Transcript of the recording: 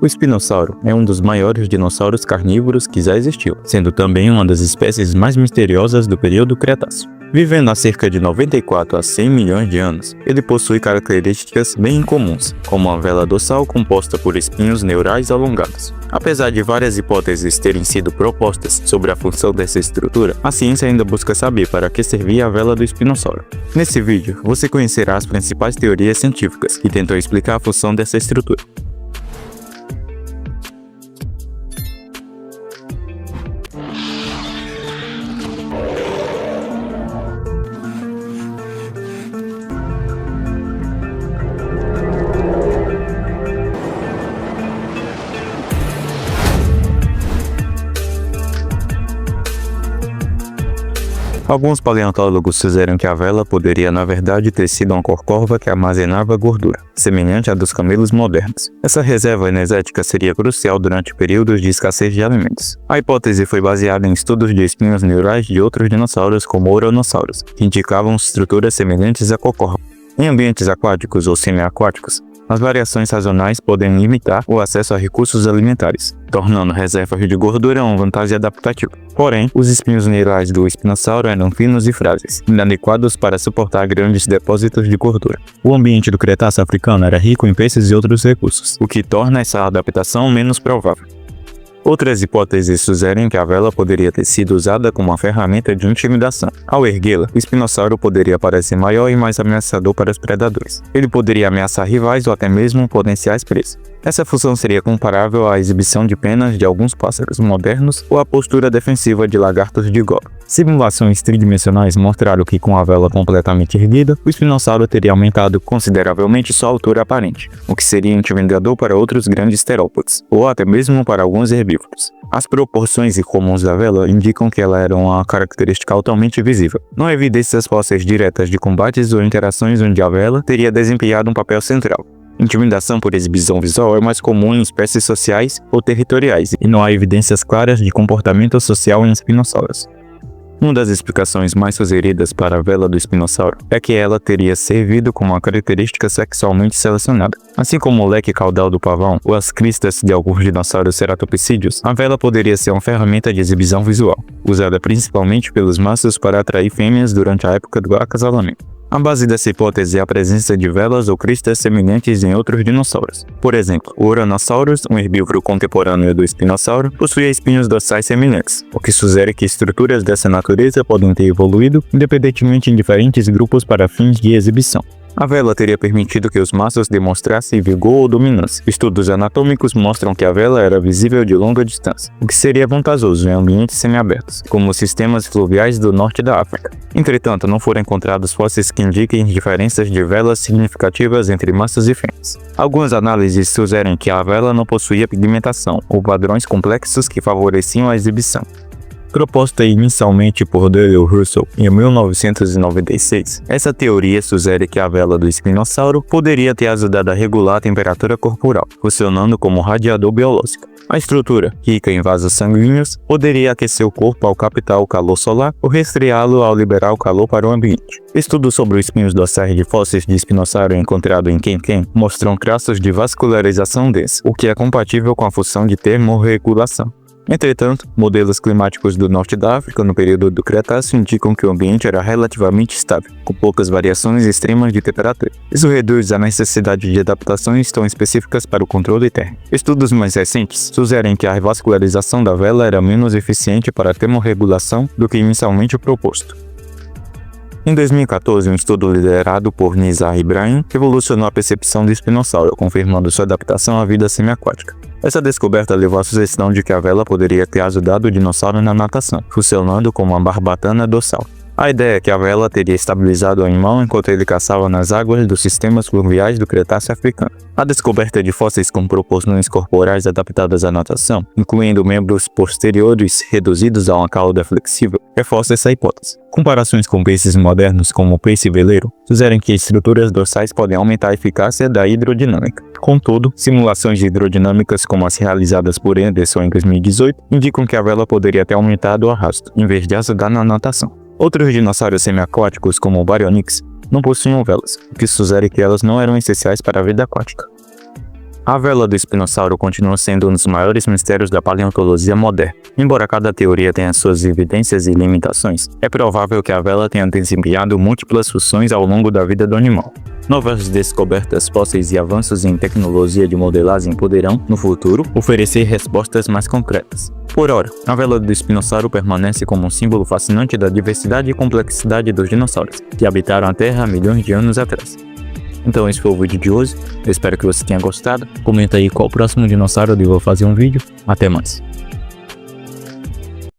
O espinossauro é um dos maiores dinossauros carnívoros que já existiu, sendo também uma das espécies mais misteriosas do período Cretáceo. Vivendo há cerca de 94 a 100 milhões de anos, ele possui características bem incomuns, como uma vela dorsal composta por espinhos neurais alongados. Apesar de várias hipóteses terem sido propostas sobre a função dessa estrutura, a ciência ainda busca saber para que servia a vela do espinossauro. Nesse vídeo, você conhecerá as principais teorias científicas que tentam explicar a função dessa estrutura. Alguns paleontólogos sugerem que a vela poderia na verdade ter sido uma corcova que armazenava gordura, semelhante à dos camelos modernos. Essa reserva energética seria crucial durante períodos de escassez de alimentos. A hipótese foi baseada em estudos de espinhos neurais de outros dinossauros como oranossauros, que indicavam estruturas semelhantes à corcova. Em ambientes aquáticos ou semiaquáticos, as variações sazonais podem limitar o acesso a recursos alimentares, tornando reservas de gordura uma vantagem adaptativa. Porém, os espinhos neurais do espinossauro eram finos e frágeis, inadequados para suportar grandes depósitos de gordura. O ambiente do Cretáceo africano era rico em peixes e outros recursos, o que torna essa adaptação menos provável. Outras hipóteses sugerem que a vela poderia ter sido usada como uma ferramenta de intimidação. Ao erguê-la, o espinossauro poderia parecer maior e mais ameaçador para os predadores. Ele poderia ameaçar rivais ou até mesmo potenciais presas. Essa função seria comparável à exibição de penas de alguns pássaros modernos ou à postura defensiva de lagartos de Gobbo. Simulações tridimensionais mostraram que com a vela completamente erguida, o espinossauro teria aumentado consideravelmente sua altura aparente, o que seria intimidador para outros grandes terópodes, ou até mesmo para alguns herbívoros. As proporções incomuns da vela indicam que ela era uma característica altamente visível. Não há evidências fósseis diretas de combates ou interações onde a vela teria desempenhado um papel central. Intimidação por exibição visual é mais comum em espécies sociais ou territoriais, e não há evidências claras de comportamento social em espinossauros. Uma das explicações mais sugeridas para a vela do espinossauro é que ela teria servido como uma característica sexualmente selecionada. Assim como o leque caudal do pavão ou as cristas de alguns dinossauros ceratopsídeos, a vela poderia ser uma ferramenta de exibição visual, usada principalmente pelos machos para atrair fêmeas durante a época do acasalamento. A base dessa hipótese é a presença de velas ou cristas semelhantes em outros dinossauros. Por exemplo, o Oranosaurus, um herbívoro contemporâneo do espinossauro, possuía espinhos dorsais semelhantes, o que sugere que estruturas dessa natureza podem ter evoluído independentemente em diferentes grupos para fins de exibição. A vela teria permitido que os machos demonstrassem vigor ou dominância. Estudos anatômicos mostram que a vela era visível de longa distância, o que seria vantajoso em ambientes semiabertos, como os sistemas fluviais do norte da África. Entretanto, não foram encontrados fósseis que indiquem diferenças de velas significativas entre machos e fêmeas. Algumas análises sugerem que a vela não possuía pigmentação ou padrões complexos que favoreciam a exibição. Proposta inicialmente por Dale Russell em 1996, essa teoria sugere que a vela do espinossauro poderia ter ajudado a regular a temperatura corporal, funcionando como um radiador biológico. A estrutura, rica em vasos sanguíneos, poderia aquecer o corpo ao captar o calor solar ou resfriá-lo ao liberar o calor para o ambiente. Estudos sobre os espinhos dorsais de fósseis de espinossauro encontrado em Quenquém mostram traços de vascularização densa, o que é compatível com a função de termorregulação. Entretanto, modelos climáticos do norte da África no período do Cretáceo indicam que o ambiente era relativamente estável, com poucas variações extremas de temperatura. Isso reduz a necessidade de adaptações tão específicas para o controle térmico. Estudos mais recentes sugerem que a revascularização da vela era menos eficiente para a termorregulação do que inicialmente proposto. Em 2014, um estudo liderado por Nizar Ibrahim revolucionou a percepção do espinossauro, confirmando sua adaptação à vida semiaquática. Essa descoberta levou à sugestão de que a vela poderia ter ajudado o dinossauro na natação, funcionando como uma barbatana dorsal. A ideia é que a vela teria estabilizado o animal enquanto ele caçava nas águas dos sistemas fluviais do Cretáceo africano. A descoberta de fósseis com proporções corporais adaptadas à natação, incluindo membros posteriores reduzidos a uma cauda flexível, reforça essa hipótese. Comparações com peixes modernos como o peixe-veleiro sugerem que estruturas dorsais podem aumentar a eficácia da hidrodinâmica. Contudo, simulações hidrodinâmicas como as realizadas por Anderson em 2018 indicam que a vela poderia ter aumentado o arrasto, em vez de ajudar na natação. Outros dinossauros semiaquáticos, como o Baryonyx, não possuíam velas, o que sugere que elas não eram essenciais para a vida aquática. A vela do espinossauro continua sendo um dos maiores mistérios da paleontologia moderna. Embora cada teoria tenha suas evidências e limitações, é provável que a vela tenha desempenhado múltiplas funções ao longo da vida do animal. Novas descobertas fósseis e avanços em tecnologia de modelagem poderão, no futuro, oferecer respostas mais concretas. Por ora, a vela do espinossauro permanece como um símbolo fascinante da diversidade e complexidade dos dinossauros, que habitaram a Terra há milhões de anos atrás. Então esse foi o vídeo de hoje, eu espero que você tenha gostado. Comenta aí qual o próximo dinossauro eu devo fazer um vídeo. Até mais.